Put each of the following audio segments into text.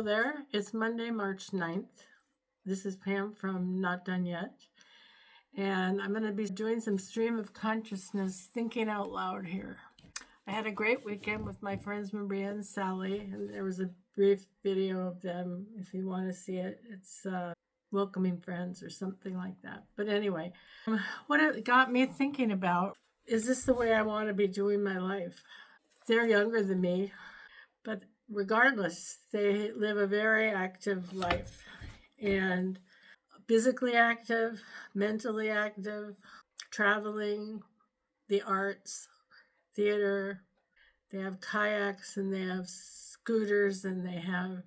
there. It's Monday, March 9th. This is Pam from Not Done Yet. And I'm going to be doing some stream of consciousness thinking out loud here. I had a great weekend with my friends Maria and Sally, and there was a brief video of them if you want to see it. It's Welcoming Friends or something like that. But anyway, what it got me thinking about, is this the way I want to be doing my life? They're younger than me, but regardless, they live a very active life and physically active, mentally active, traveling, the arts, theater. They have kayaks and they have scooters and they have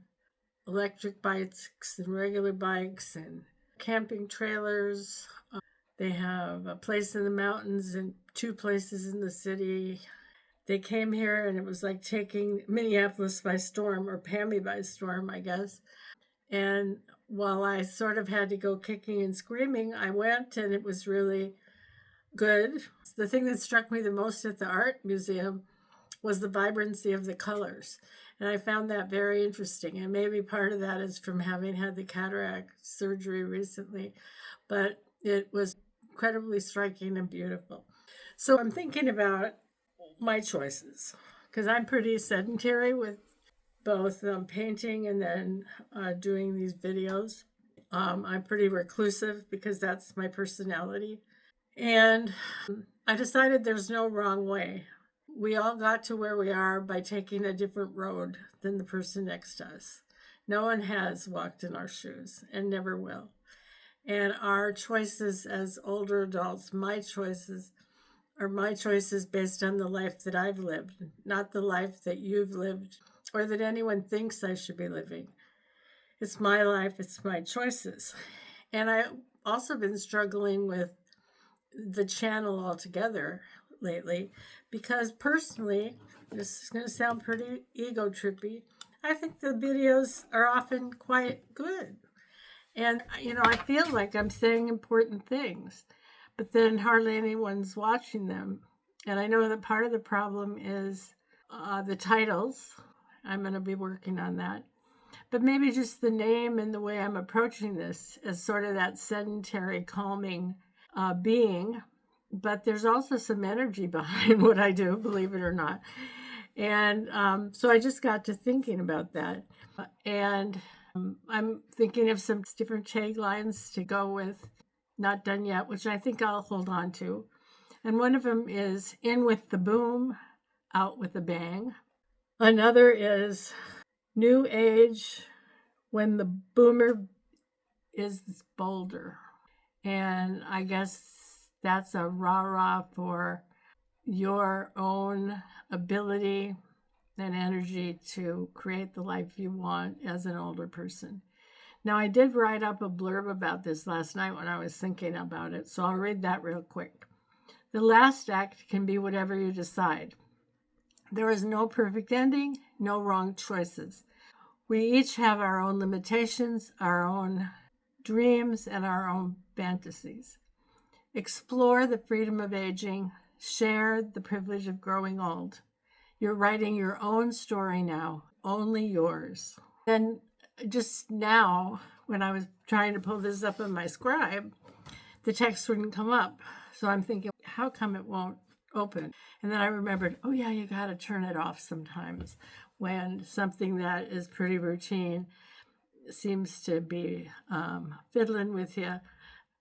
electric bikes and regular bikes and camping trailers. They have a place in the mountains and 2 places in the city. They came here and it was like taking Minneapolis by storm, or Pammy by storm, I guess. And while I sort of had to go kicking and screaming, I went and it was really good. The thing that struck me the most at the art museum was the vibrancy of the colors. And I found that very interesting. And maybe part of that is from having had the cataract surgery recently, but it was incredibly striking and beautiful. So I'm thinking about my choices because I'm pretty sedentary with both painting and then doing these videos. I'm pretty reclusive because that's my personality. And I decided there's no wrong way. We all got to where we are by taking a different road than the person next to us. No one has walked in our shoes and never will. And our choices as older adults, my choices, are my choices based on the life that I've lived, not the life that you've lived or that anyone thinks I should be living. It's my life, it's my choices. And I've also been struggling with the channel altogether lately because personally, this is going to sound pretty ego trippy, I think the videos are often quite good. And, I feel like I'm saying important things, but then hardly anyone's watching them. And I know that part of the problem is the titles. I'm going to be working on that. But maybe just the name and the way I'm approaching this as sort of that sedentary, calming being. But there's also some energy behind what I do, believe it or not. And so I just got to thinking about that. And I'm thinking of some different taglines to go with Not Done Yet, which I think I'll hold on to. And one of them is in with the boom, out with a bang. Another is new age when the boomer is bolder. And I guess that's a rah-rah for your own ability and energy to create the life you want as an older person. Now, I did write up a blurb about this last night when I was thinking about it, so I'll read that real quick. The last act can be whatever you decide. There is no perfect ending, no wrong choices. We each have our own limitations, our own dreams, and our own fantasies. Explore the freedom of aging, share the privilege of growing old. You're writing your own story now, only yours. Then just now, when I was trying to pull this up on my scribe, the text wouldn't come up. So I'm thinking, how come it won't open? And then I remembered, oh yeah, you got to turn it off sometimes when something that is pretty routine seems to be fiddling with you.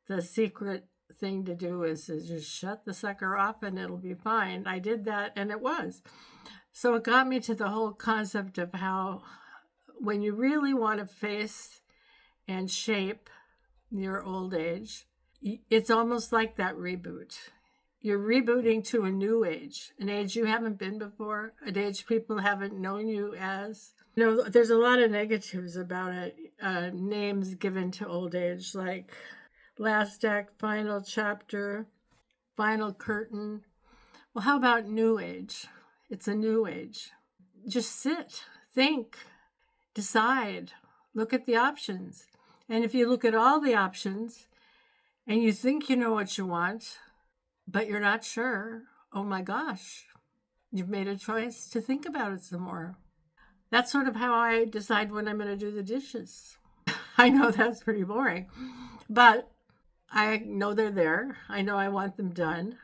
The secret thing to do is to just shut the sucker off and it'll be fine. I did that and it was. So it got me to the whole concept of how when you really want to face and shape your old age, it's almost like that reboot. You're rebooting to a new age, an age you haven't been before, an age people haven't known you as. There's a lot of negatives about it, names given to old age, like last act, final chapter, final curtain. Well, how about new age? It's a new age. Just sit, think, decide, look at the options. And if you look at all the options and you think you know what you want, but you're not sure, oh my gosh, you've made a choice to think about it some more. That's sort of how I decide when I'm going to do the dishes. I know that's pretty boring, but I know they're there. I know I want them done,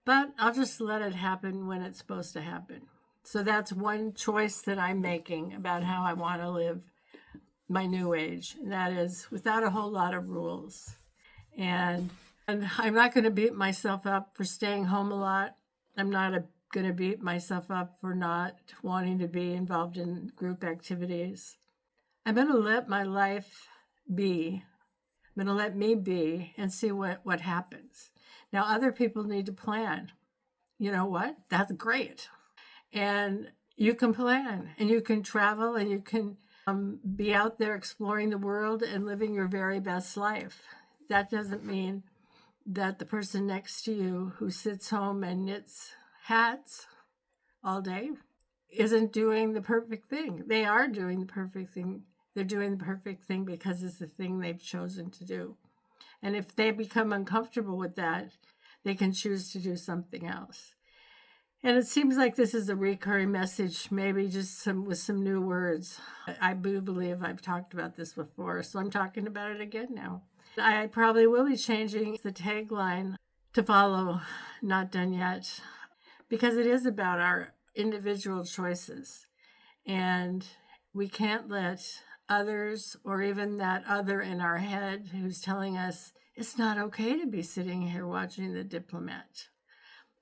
but I'll just let it happen when it's supposed to happen. So that's one choice that I'm making about how I want to live my new age. And that is without a whole lot of rules. And I'm not going to beat myself up for staying home a lot. I'm not going to beat myself up for not wanting to be involved in group activities. I'm going to let my life be. I'm going to let me be and see what happens. Now, other people need to plan. You know what? That's great. And you can plan and you can travel and you can be out there exploring the world and living your very best life. That doesn't mean that the person next to you who sits home and knits hats all day isn't doing the perfect thing. They are doing the perfect thing. They're doing the perfect thing because it's the thing they've chosen to do. And if they become uncomfortable with that, they can choose to do something else. And it seems like this is a recurring message, maybe just with some new words. I do believe I've talked about this before, so I'm talking about it again now. I probably will be changing the tagline to follow Not Done Yet, because it is about our individual choices. And we can't let others, or even that other in our head who's telling us it's not okay to be sitting here watching The Diplomat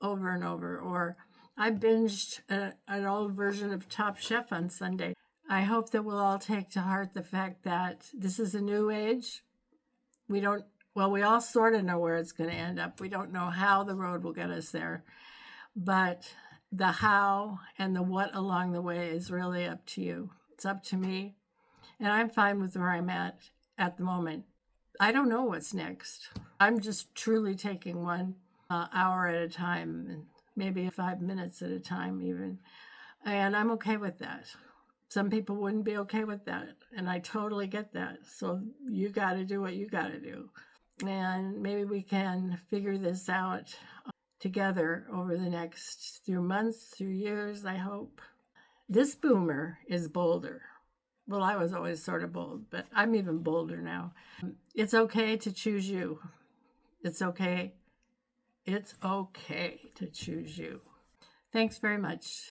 over and over, or I binged an old version of Top Chef on Sunday. I hope that we'll all take to heart the fact that this is a new age. We all sort of know where it's going to end up. We don't know how the road will get us there, but the how and the what along the way is really up to you. It's up to me, and I'm fine with where I'm at the moment. I don't know what's next. I'm just truly taking one hour at a time, and maybe 5 minutes at a time even. And I'm okay with that. Some people wouldn't be okay with that, and I totally get that. So you got to do what you got to do. And maybe we can figure this out together over the next few months, through years, I hope. This boomer is bolder. Well, I was always sort of bold, but I'm even bolder now. It's okay to choose you. It's okay. It's okay to choose you. Thanks very much.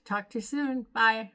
Talk to you soon. Bye.